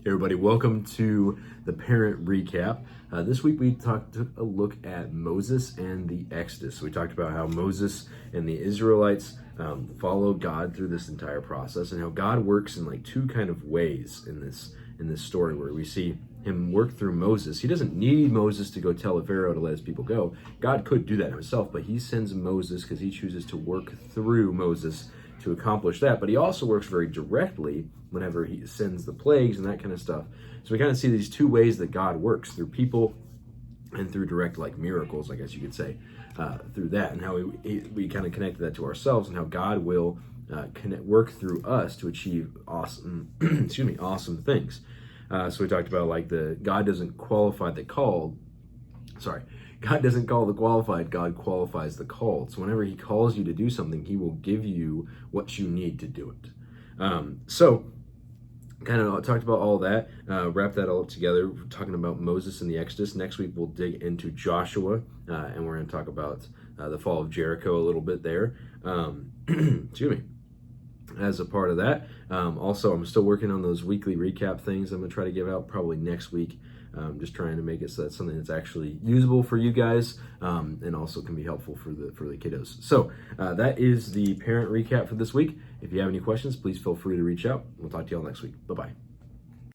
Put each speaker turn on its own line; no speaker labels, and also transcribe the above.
Everybody, welcome to the Parent Recap. This week we took a look at Moses and the Exodus. We talked about how Moses and the Israelites followed God through this entire process, and how God works in like two kind of ways in this story, where we see him work through Moses. He doesn't need Moses to go tell Pharaoh to let his people go. God could do that himself, but he sends Moses because he chooses to work through Moses to accomplish that. But he also works very directly whenever he sends the plagues and that kind of stuff. So we kind of see these two ways that God works, through people and through direct, like miracles, I guess you could say, through that, and how we kind of connected that to ourselves, and how God will work through us to achieve awesome awesome things. So we talked about like God doesn't qualify the called. God doesn't call the qualified, God qualifies the called. So whenever he calls you to do something, he will give you what you need to do it. So kind of talked about all that, wrap that all up together. We're talking about Moses and the Exodus. Next week we'll dig into Joshua, and we're going to talk about the fall of Jericho a little bit there. Excuse me. As a part of that, also I'm still working on those weekly recap things I'm going to try to give out probably next week. Just trying to make it so that's something that's actually usable for you guys, and also can be helpful for the kiddos. So that is the parent recap for this week. If you have any questions, please feel free to reach out. We'll talk to you all next week. Bye-bye.